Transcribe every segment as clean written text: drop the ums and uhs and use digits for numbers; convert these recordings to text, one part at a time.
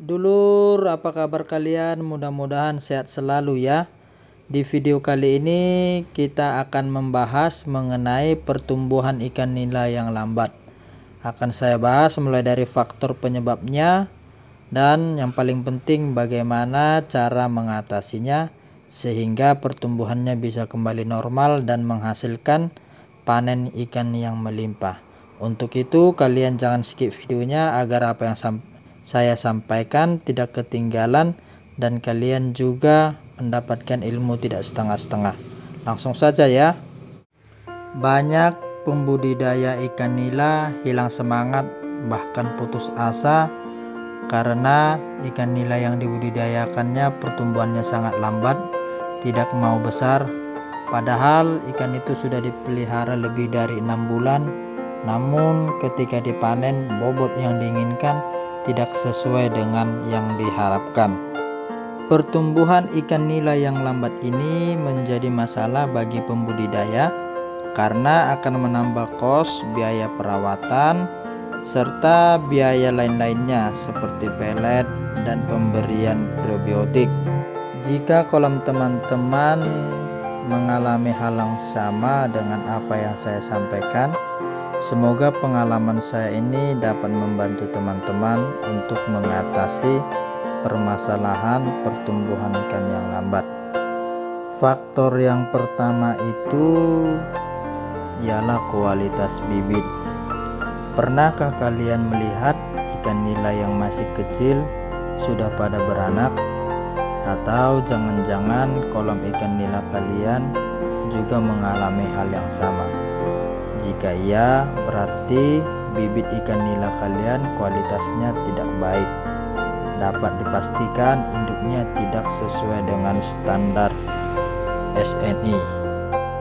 Dulur, apa kabar kalian? Mudah-mudahan sehat selalu ya. Di video kali ini kita akan membahas mengenai pertumbuhan ikan nila yang lambat. Akan saya bahas mulai dari faktor penyebabnya dan yang paling penting bagaimana cara mengatasinya sehingga pertumbuhannya bisa kembali normal dan menghasilkan panen ikan yang melimpah. Untuk itu kalian jangan skip videonya agar apa yang saya sampaikan tidak ketinggalan dan kalian juga mendapatkan ilmu tidak setengah-setengah. Langsung saja ya. Banyak pembudidaya ikan nila hilang semangat bahkan putus asa karena ikan nila yang dibudidayakannya pertumbuhannya sangat lambat, tidak mau besar, padahal ikan itu sudah dipelihara lebih dari 6 bulan. Namun ketika dipanen bobot yang diinginkan tidak sesuai dengan yang diharapkan. Pertumbuhan ikan nila yang lambat ini menjadi masalah bagi pembudidaya karena akan menambah kos biaya perawatan serta biaya lain-lainnya seperti pelet dan pemberian probiotik. Jika kolam teman-teman mengalami hal yang sama dengan apa yang saya sampaikan, semoga pengalaman saya ini dapat membantu teman-teman untuk mengatasi permasalahan pertumbuhan ikan yang lambat. Faktor yang pertama itu ialah kualitas bibit. Pernahkah kalian melihat ikan nila yang masih kecil sudah pada beranak? Atau jangan-jangan kolam ikan nila kalian juga mengalami hal yang sama? Jika iya, berarti bibit ikan nila kalian kualitasnya tidak baik. Dapat dipastikan induknya tidak sesuai dengan standar SNI.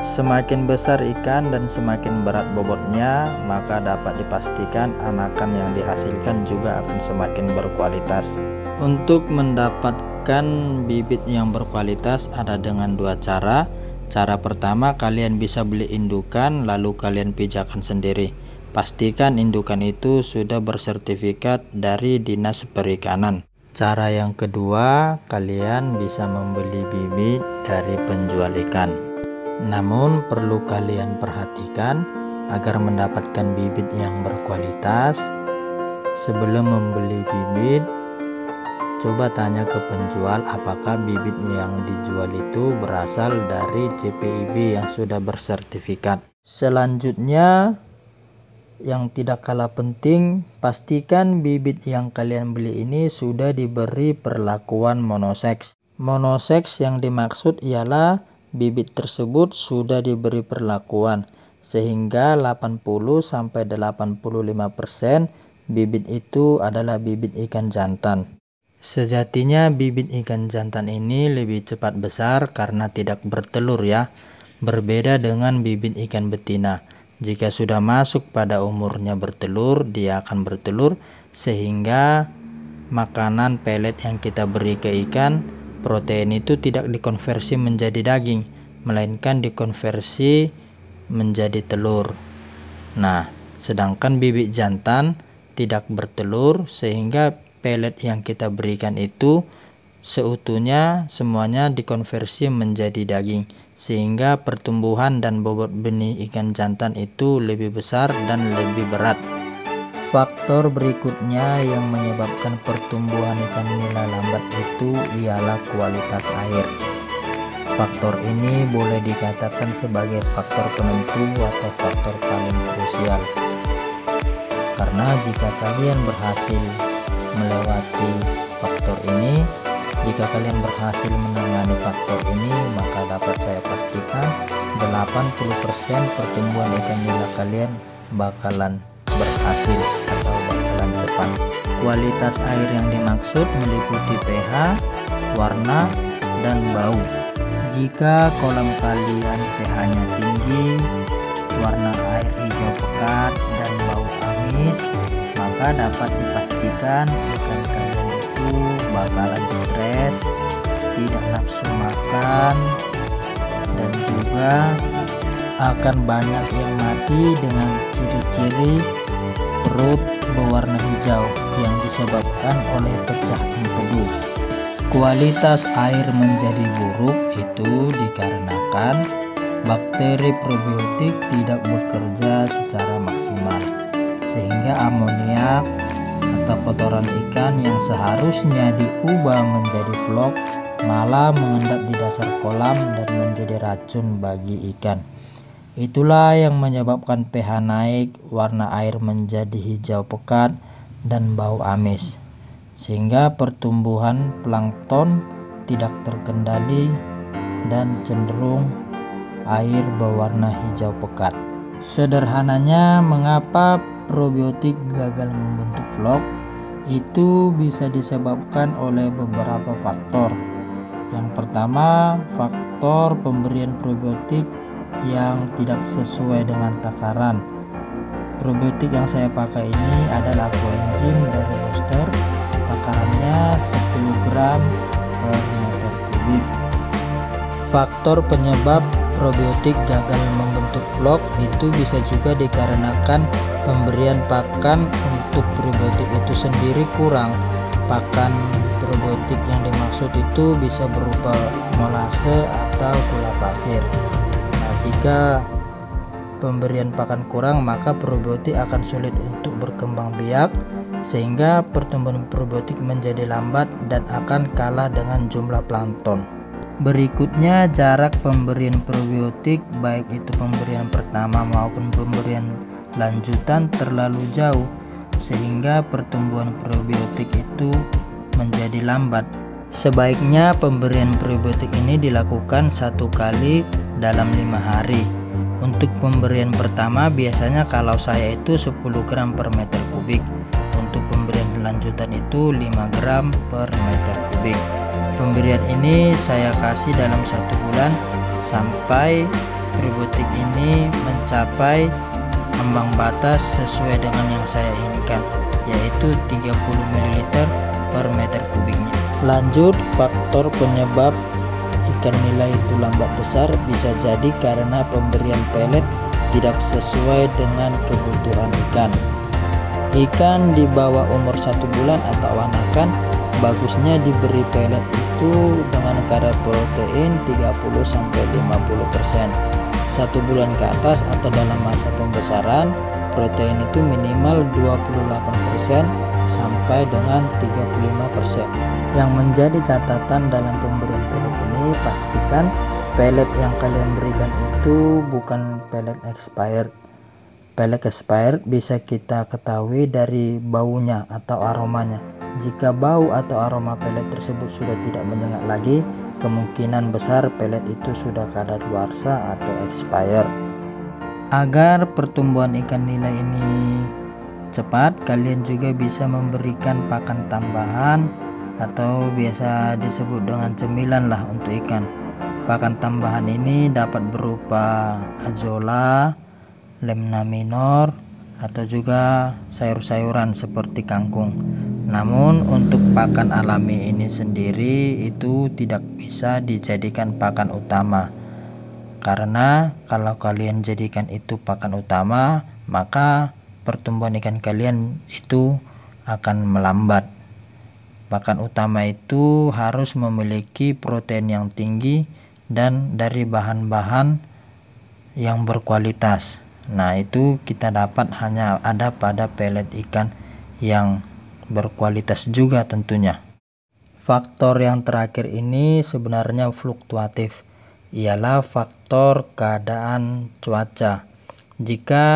Semakin besar ikan dan semakin berat bobotnya, maka dapat dipastikan anakan yang dihasilkan juga akan semakin berkualitas. Untuk mendapatkan bibit yang berkualitas ada dengan dua cara. Cara pertama, kalian bisa beli indukan lalu kalian pijakan sendiri. Pastikan indukan itu sudah bersertifikat dari Dinas Perikanan. Cara yang kedua, kalian bisa membeli bibit dari penjual ikan. Namun perlu kalian perhatikan agar mendapatkan bibit yang berkualitas. Sebelum membeli bibit, coba tanya ke penjual apakah bibit yang dijual itu berasal dari CPIB yang sudah bersertifikat. Selanjutnya, yang tidak kalah penting, pastikan bibit yang kalian beli ini sudah diberi perlakuan monoseks. Monoseks yang dimaksud ialah bibit tersebut sudah diberi perlakuan sehingga 80-85% bibit itu adalah bibit ikan jantan. Sejatinya bibit ikan jantan ini lebih cepat besar karena tidak bertelur ya. Berbeda dengan bibit ikan betina. Jika sudah masuk pada umurnya bertelur, dia akan bertelur sehingga makanan pelet yang kita beri ke ikan, protein itu tidak dikonversi menjadi daging, melainkan dikonversi menjadi telur. Nah, sedangkan bibit jantan tidak bertelur sehingga pelet yang kita berikan itu seutuhnya semuanya dikonversi menjadi daging sehingga pertumbuhan dan bobot benih ikan jantan itu lebih besar dan lebih berat. Faktor berikutnya yang menyebabkan pertumbuhan ikan nila lambat itu ialah kualitas air. Faktor ini boleh dikatakan sebagai faktor penentu atau faktor paling krusial. Karena jika kalian berhasil melewati faktor ini, jika kalian berhasil menangani faktor ini, maka dapat saya pastikan 80% pertumbuhan ikan nila kalian bakalan berhasil atau bakalan cepat. Kualitas air yang dimaksud meliputi pH, warna, dan bau. Jika kolam kalian pH-nya tinggi, warna air hijau pekat, dan bau amis, maka dapat dipastikan ikan kalian itu bakalan stres, tidak nafsu makan, dan juga akan banyak yang mati dengan ciri-ciri perut berwarna hijau yang disebabkan disebabkan oleh pecah empedu. Kualitas air menjadi buruk itu dikarenakan bakteri probiotik tidak bekerja secara maksimal, sehingga amoniak atau kotoran ikan yang seharusnya diubah menjadi vlog malah mengendap di dasar kolam dan menjadi racun bagi ikan. Itulah yang menyebabkan pH naik, warna air menjadi hijau pekat dan bau amis, sehingga pertumbuhan plankton tidak terkendali dan cenderung air berwarna hijau pekat. Sederhananya, mengapa probiotik gagal membentuk vlog? Itu bisa disebabkan oleh beberapa faktor. Yang pertama, faktor pemberian probiotik yang tidak sesuai dengan takaran. Probiotik yang saya pakai ini adalah coenzym dari Booster. Takarannya 10 gram per meter kubik. Faktor penyebab probiotik gagal membentuk vlog itu bisa juga dikarenakan pemberian pakan untuk probiotik itu sendiri kurang. Pakan probiotik yang dimaksud itu bisa berupa molase atau gula pasir. Nah, jika pemberian pakan kurang, maka probiotik akan sulit untuk berkembang biak, sehingga pertumbuhan probiotik menjadi lambat dan akan kalah dengan jumlah plankton. Berikutnya, jarak pemberian probiotik, baik itu pemberian pertama maupun pemberian lanjutan, terlalu jauh, sehingga pertumbuhan probiotik itu menjadi lambat. Sebaiknya pemberian probiotik ini dilakukan 1 kali dalam 5 hari. Untuk pemberian pertama biasanya kalau saya itu 10 gram per meter kubik. Untuk pemberian lanjutan itu 5 gram per meter kubik. Pemberian ini saya kasih dalam 1 bulan sampai probiotik ini mencapai ambang batas sesuai dengan yang saya inginkan, yaitu 30 ml per meter kubiknya. Lanjut, faktor penyebab ikan nila itu lambat besar bisa jadi karena pemberian pelet tidak sesuai dengan kebutuhan ikan. Ikan di bawah umur 1 bulan atau anakan bagusnya diberi pelet itu dengan kadar protein 30-50%. 1 bulan ke atas atau dalam masa pembesaran, protein itu minimal 28% sampai dengan 35%. Yang menjadi catatan dalam pemberian pelet ini, pastikan pelet yang kalian berikan itu bukan pelet expired. Pelet expired bisa kita ketahui dari baunya atau aromanya. Jika bau atau aroma pelet tersebut sudah tidak menyengat lagi, kemungkinan besar pelet itu sudah kadaluarsa atau expired. Agar pertumbuhan ikan nila ini cepat, kalian juga bisa memberikan pakan tambahan atau biasa disebut dengan cemilan lah untuk ikan. Pakan tambahan ini dapat berupa azola, lemna minor, atau juga sayur-sayuran seperti kangkung. Namun untuk pakan alami ini sendiri itu tidak bisa dijadikan pakan utama, karena kalau kalian jadikan itu pakan utama, maka pertumbuhan ikan kalian itu akan melambat. Pakan utama itu harus memiliki protein yang tinggi dan dari bahan-bahan yang berkualitas. Nah, itu kita dapat hanya ada pada pelet ikan yang berkualitas juga tentunya. Faktor yang terakhir ini sebenarnya fluktuatif, ialah faktor keadaan cuaca. Jika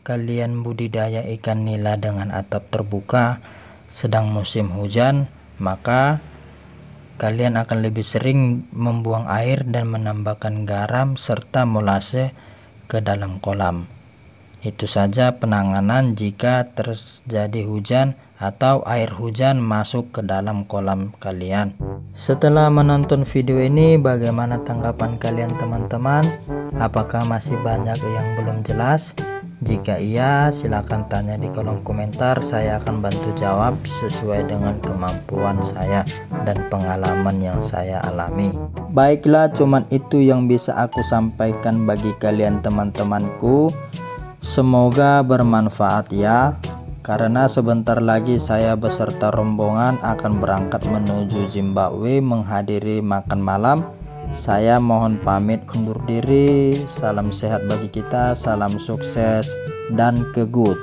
kalian budidaya ikan nila dengan atap terbuka sedang musim hujan, maka kalian akan lebih sering membuang air dan menambahkan garam serta molase ke dalam kolam. Itu saja penanganan jika terjadi hujan atau air hujan masuk ke dalam kolam kalian. Setelah menonton video ini, bagaimana tanggapan kalian teman-teman? Apakah masih banyak yang belum jelas? Jika iya, silakan tanya di kolom komentar. Saya akan bantu jawab sesuai dengan kemampuan saya dan pengalaman yang saya alami. Baiklah, cuman itu yang bisa aku sampaikan bagi kalian teman-temanku. Semoga bermanfaat ya. karena sebentar lagi saya beserta rombongan akan berangkat menuju Zimbabwe menghadiri makan malam. Saya mohon pamit undur diri. Salam sehat bagi kita, salam sukses dan ke good.